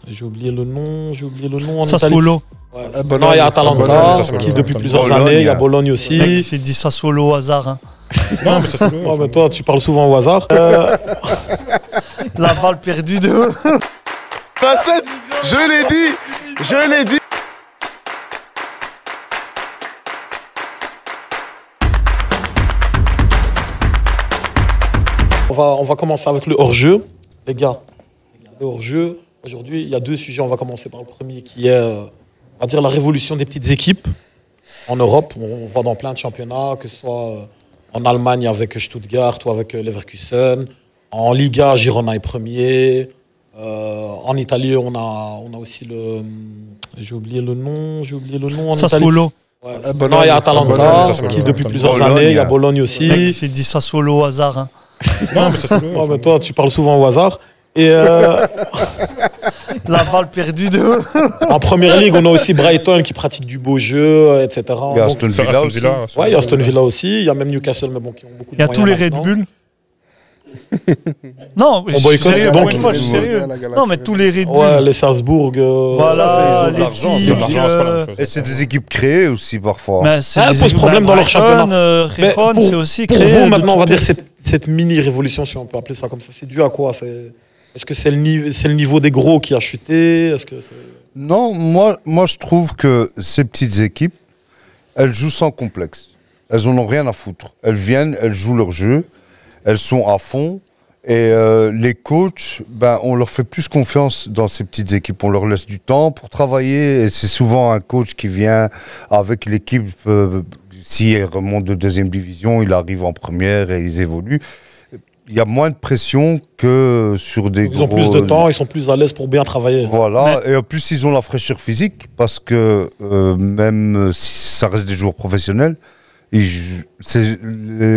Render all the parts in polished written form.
J'ai oublié le nom. Sassuolo. Ouais, non, il y a Atalanta qui depuis plusieurs années, il y a Bologne aussi. Mec, j'ai dit Sassuolo au hasard. Hein. Non, mais Sassuolo. Oh, mais toi, tu parles souvent au hasard. La balle perdue de eux. Facette, je l'ai dit. On va commencer avec le hors-jeu. Les gars, le hors-jeu, aujourd'hui, il y a deux sujets. On va commencer par le premier qui est, on va dire, la révolution des petites équipes en Europe. On voit dans plein de championnats, que ce soit en Allemagne avec Stuttgart ou avec Leverkusen. En Liga, Girona est premier. En Italie, on a aussi le... J'ai oublié le nom. Sassuolo. Ouais, non, il y a Atalanta qui depuis plusieurs années, il y a Bologne aussi. Mec, j'ai dit Sassuolo au hasard. Hein. Non, mais Sassuolo. Oh, mais toi, tu parles souvent au hasard. Et la balle perdue de eux. En première ligue, on a aussi Brighton qui pratique du beau jeu, etc. Il y a Aston Villa aussi. Ouais, il y a Aston Villa aussi. Il y a même Newcastle, mais bon, qui ont beaucoup de moyens. Il y a tous les Red Bull. Non, je suis sérieux. Non, mais tous les Red Bull. Ouais, les Salzbourg. Voilà, ils ont de l'argent. Et c'est des équipes créées aussi parfois. Mais ça pose problème dans leur championnat. Réfon, c'est aussi créé. Pour vous, maintenant, on va dire cette mini-révolution, si on peut appeler ça comme ça, c'est dû à quoi? Est-ce que c'est le niveau des gros qui a chuté? Non, moi je trouve que ces petites équipes, elles jouent sans complexe. Elles en ont rien à foutre. Elles viennent, elles jouent leur jeu, elles sont à fond. Et les coachs, on leur fait plus confiance dans ces petites équipes. On leur laisse du temps pour travailler. Et c'est souvent un coach qui vient avec l'équipe. Si elle remonte de deuxième division, il arrive en première et ils évoluent. Il y a moins de pression que sur des gros... Ils ont plus de temps, ils sont plus à l'aise pour bien travailler. Voilà, et en plus ils ont la fraîcheur physique parce que même si ça reste des joueurs professionnels,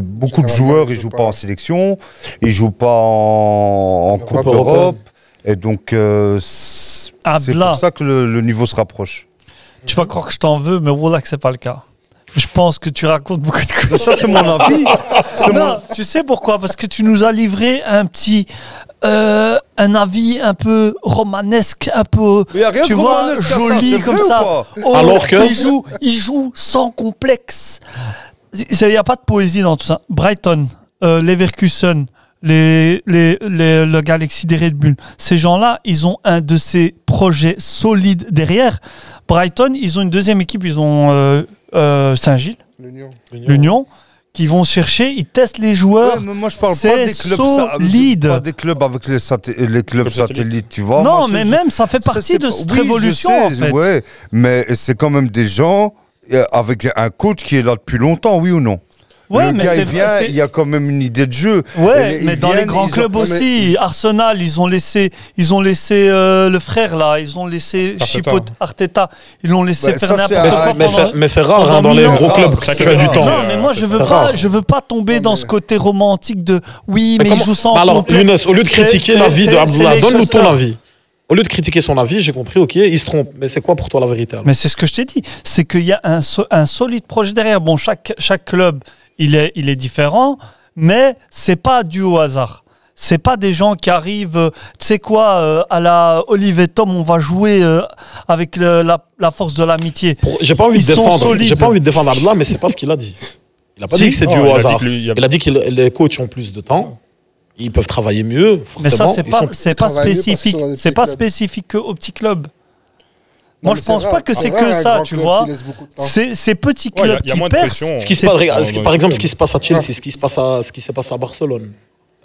beaucoup de joueurs ils jouent pas en sélection, ils jouent pas en Coupe Europe, et donc c'est pour ça que le niveau se rapproche. Tu vas croire que je t'en veux, mais voilà que c'est pas le cas. Je pense que tu racontes beaucoup de choses. Ça, c'est mon avis. Tu sais pourquoi? Parce que tu nous as livré un avis un peu romanesque, un peu, tu vois, joli comme ça. Oh, alors que il joue sans complexe. Il n'y a pas de poésie dans tout ça. Brighton, Leverkusen, le Galaxy des Red Bull, ces gens-là, ils ont un de ces projets solides derrière. Brighton, ils ont une deuxième équipe, ils ont Saint-Gilles, l'Union, qui vont chercher, ils testent les joueurs. Ouais, mais moi je parle pas des clubs solide. Pas des clubs avec les clubs satellites, tu vois. Non, moi, mais même ça fait partie de cette révolution en fait. Ouais, mais c'est quand même des gens avec un coach qui est là depuis longtemps, oui ou non? Ouais, mais il y a quand même une idée de jeu. Ouais, mais dans les grands clubs aussi, Arsenal, ils ont laissé le frère là, ils ont laissé Arteta, ils l'ont laissé faire n'importe quoi. Mais c'est rare dans les gros clubs que tu as du temps. Non, mais moi je veux pas tomber dans ce côté romantique de oui, mais il joue sans complexe. Alors Younes, au lieu de critiquer l'avis de Abdullah, donne-nous ton avis. Au lieu de critiquer son avis, j'ai compris, ok, il se trompe. Mais c'est quoi pour toi la vérité? Mais c'est ce que je t'ai dit, c'est qu'il y a un solide projet derrière. Bon, chaque club il est différent, mais c'est pas dû au hasard. C'est pas des gens qui arrivent, tu sais quoi, à la Olivier Tom, on va jouer avec la force de l'amitié. J'ai pas envie de défendre Abdallah, mais c'est pas ce qu'il a dit. Il a pas dit que c'est dû au hasard. Il a dit que les coachs ont plus de temps, ils peuvent travailler mieux. Mais ça, c'est pas spécifique. C'est pas spécifique aux petits clubs. Moi, je pense pas que c'est que ça, tu vois. Ces petits clubs qui percent. Par exemple, ce qui se passe à Chelsea, ce qui s'est passé à Barcelone.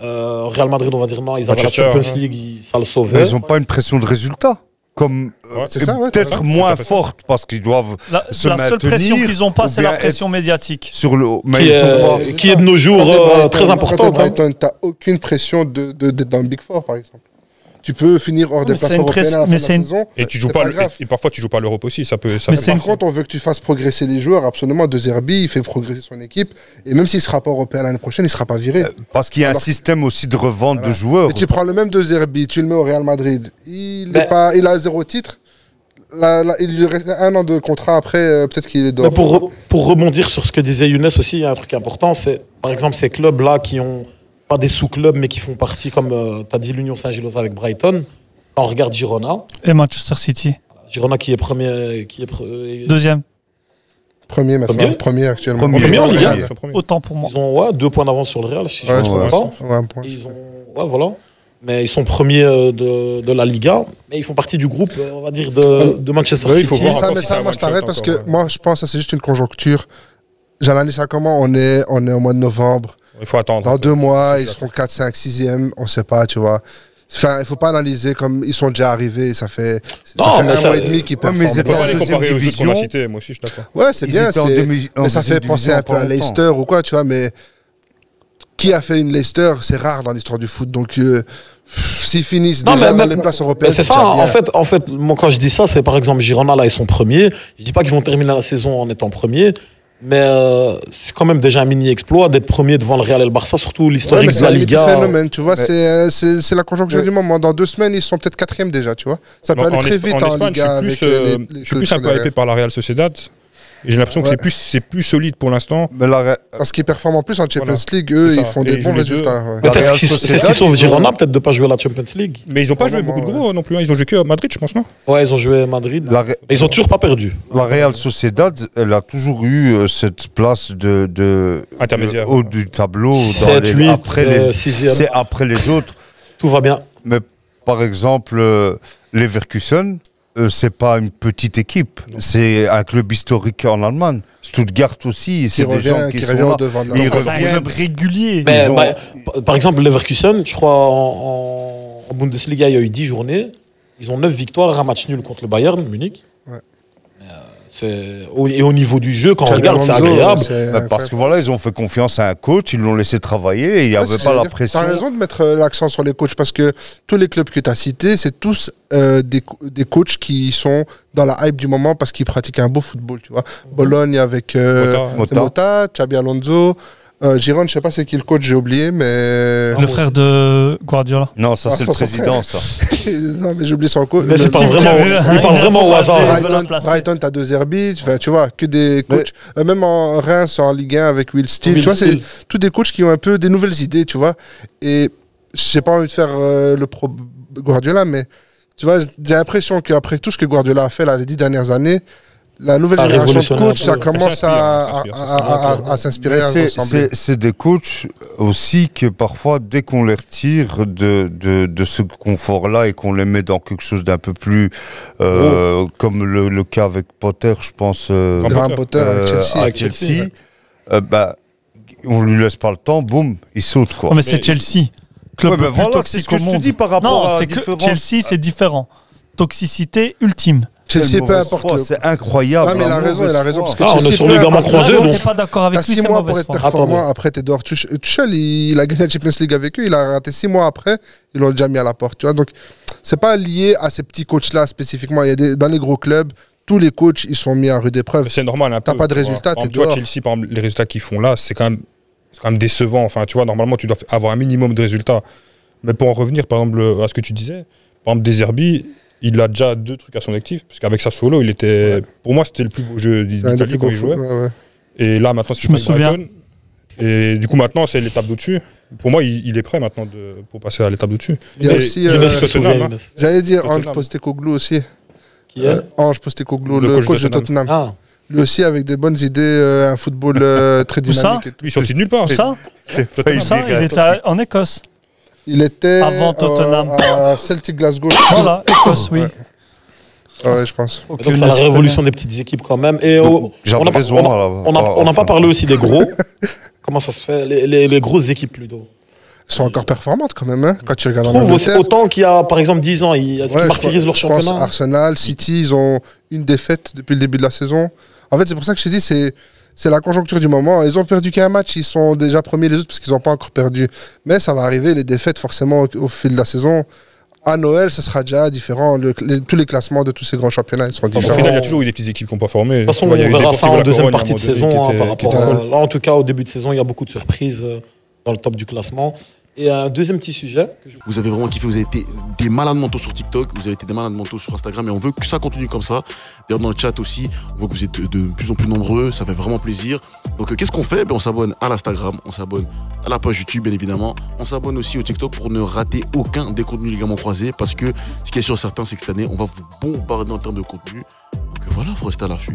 Real Madrid, on va dire non, ils avaient la Champions League, ça le sauvait. Mais ils n'ont pas une pression de résultat. Comme peut-être moins forte parce qu'ils doivent se maintenir. La seule pression qu'ils n'ont pas, c'est la pression médiatique. Qui est de nos jours très importante. Tu n'as aucune pression d'être dans le Big Four, par exemple. Tu peux finir hors des places européennes à la fin de la saison. Et tu joues pas et parfois tu joues pas l'Europe aussi, ça peut. Mais par contre, on veut que tu fasses progresser les joueurs. Absolument, De Zerbi, il fait progresser son équipe. Et même s'il sera pas européen l'année prochaine, il sera pas viré. Parce qu'il y a un système aussi de revente de joueurs. Et tu prends le même De Zerbi, tu le mets au Real Madrid. Il a 0 titre. Il lui reste 1 an de contrat après, peut-être qu'il est dehors. Pour rebondir sur ce que disait Younes aussi, il y a un truc important, c'est par exemple ces clubs-là qui ont pas des sous-clubs, mais qui font partie, comme tu as dit, l'Union Saint-Gilloise avec Brighton. On regarde Girona. Et Manchester City. Girona qui est premier. Deuxième. Premier maintenant. Premier actuellement. Premier en Ligue 1. Autant pour moi. Ils ont 2 points d'avance sur le Real, si je ne me trompe pas. Ouais, un point. Ils ont, voilà. Mais ils sont premiers de la Liga. Mais ils font partie du groupe, on va dire, de Manchester City. Il faut voir Mais ça, moi je t'arrête parce que moi je pense que c'est juste une conjoncture. J'analyse ça comment on est au mois de novembre. Il faut attendre. Dans 2 mois, ils seront 4, 5, 6e, on ne sait pas, tu vois. Enfin, il ne faut pas analyser comme ils sont déjà arrivés, ça fait un mois et demi qu'ils performent. Mais ils étaient pas les comparer aux autres qu'on a division. cités, moi aussi je suis d'accord. Ouais, c'est bien, mais ça fait penser un peu à Leicester ou quoi, tu vois, mais qui a fait une Leicester, c'est rare dans l'histoire du foot, donc s'ils finissent déjà dans les places européennes, c'est ça, en fait, moi quand je dis ça, c'est par exemple Girona, là ils sont premiers, je dis pas qu'ils vont terminer la saison en étant premiers, mais c'est quand même déjà un mini-exploit d'être premier devant le Real et le Barça, surtout l'historique de la Liga. C'est un phénomène, tu vois, c'est la conjoncture du moment. Dans 2 semaines, ils sont peut-être 4e déjà, tu vois. Ça peut aller très vite en Liga. Je suis plus un peu hypé par la Real Sociedad. Et j'ai l'impression que c'est plus solide pour l'instant. Parce qu'ils performent en plus en Champions League, eux, ils font des bons résultats. Peut-être c'est ce qui sauve Girona, peut-être de ne pas jouer à la Champions League. Mais ils n'ont pas joué beaucoup de gros non plus. Ils ont joué que à Madrid, je pense, non? Ouais, ils ont joué à Madrid. Ils n'ont toujours pas perdu. La Real Sociedad, elle a toujours eu cette place de intermédiaire haut du tableau. 7, 8, c'est après les autres. Tout va bien. Mais par exemple, Leverkusen, c'est pas une petite équipe, c'est un club historique en Allemagne. Stuttgart aussi, c'est des gens qui sont là. Ils reviennent régulier. Par exemple, Leverkusen, je crois en Bundesliga, il y a eu 10 journées. Ils ont 9 victoires, un match nul contre le Bayern Munich. Ouais. Et au niveau du jeu, quand on regarde, c'est agréable. Parce que voilà, ils ont fait confiance à un coach, ils l'ont laissé travailler et il n'y avait pas la pression. Tu as raison de mettre l'accent sur les coachs parce que tous les clubs que tu as cités, c'est tous des coachs qui sont dans la hype du moment parce qu'ils pratiquent un beau football. Tu vois. Bologne avec Mota, Xabi Alonso. Giron, je ne sais pas c'est qui le coach, j'ai oublié, mais. Le frère de Guardiola. Non, ça c'est le président, ça. Non, mais j'ai oublié son coach. Mais il parle vraiment au hasard. Brighton, t'as 2 Zerbi, tu vois, que des coachs. Même en Reims, en Ligue 1 avec Will Steele, tu vois, c'est tous des coachs qui ont un peu des nouvelles idées, tu vois. Et j'ai pas envie de faire le pro Guardiola, mais tu vois, j'ai l'impression qu'après tout ce que Guardiola a fait là, les 10 dernières années, la nouvelle génération de coachs, ça commence à s'inspirer, à ressembler. C'est des coachs aussi que parfois, dès qu'on les retire de ce confort-là et qu'on les met dans quelque chose d'un peu plus, comme le cas avec Potter, je pense, Graham Potter avec Chelsea, on lui laisse pas le temps, boum, il saute quoi. Mais c'est Chelsea, club le plus toxique au monde. Par rapport à Chelsea, c'est différent. Toxicité ultime. Chelsea, peu importe. C'est incroyable. Non, mais il a raison. Parce que on est sur les gamins croisés. On n'est pas d'accord avec lui. T'as 6 mois pour être performant. Après, t'es dehors. Tuchel, il a gagné la Champions League avec eux. Il a raté 6 mois après. Ils l'ont déjà mis à la porte. Tu vois, donc, c'est pas lié à ces petits coachs-là spécifiquement. Il y a dans les gros clubs, tous les coachs, ils sont mis à rude épreuve. C'est normal. T'as pas de résultats. Tu vois, Chelsea, par exemple, les résultats qu'ils font là, c'est quand même décevant. Enfin, tu vois, normalement, tu dois avoir un minimum de résultats. Mais pour en revenir, par exemple, à ce que tu disais, par exemple, De Zerbi, il a déjà 2 trucs à son actif, parce qu'avec Sassuolo, il était, pour moi, c'était le plus beau jeu d'Italie quand il jouait. Et là, maintenant, je me souviens. Et du coup, maintenant, c'est l'étape d'au-dessus. Pour moi, il est prêt maintenant pour passer à l'étape d'au-dessus. Il y a aussi, j'allais dire Ange Postecoglou aussi. Qui est Ange Postecoglou, le coach de Tottenham. Lui aussi, avec des bonnes idées, un football très dynamique. Lui, il est sorti de nulle part. Ça, il était en Écosse. Il était avant Tottenham à Celtic Glasgow. Voilà, Écosse, oui. Ouais, je pense. Donc c'est la révolution des petites équipes quand même. Et on n'a pas parlé aussi des gros. Comment ça se fait, les grosses équipes plutôt. Elles sont encore performantes quand même, hein, quand tu regardes en Angleterre. Autant qu'il y a par exemple 10 ans, est-ce qu'ils martyrisent leur championnat? Je pense Arsenal, City, ils ont une défaite depuis le début de la saison. En fait, c'est pour ça que je te dis, c'est la conjoncture du moment. Ils ont perdu qu'un match, ils sont déjà premiers les autres parce qu'ils n'ont pas encore perdu. Mais ça va arriver, les défaites forcément au fil de la saison. À Noël, ce sera déjà différent. Tous les classements de tous ces grands championnats, ils seront différents. Au final, il y a toujours eu des petites équipes qui n'ont pas formé. De toute façon, on verra ça en deuxième partie de saison. Là, en tout cas, au début de saison, il y a beaucoup de surprises dans le top du classement. Et un deuxième petit sujet. Vous avez vraiment kiffé, vous avez été des malades mentaux sur TikTok, vous avez été des malades mentaux sur Instagram et on veut que ça continue comme ça. D'ailleurs dans le chat aussi, on voit que vous êtes de plus en plus nombreux, ça fait vraiment plaisir. Donc qu'est-ce qu'on fait? On s'abonne à l'Instagram, on s'abonne à la page YouTube bien évidemment, on s'abonne aussi au TikTok pour ne rater aucun des contenus ligaments croisés, parce que ce qui est sûr certain, c'est que cette année on va vous bombarder en termes de contenu. Donc voilà, faut rester à l'affût.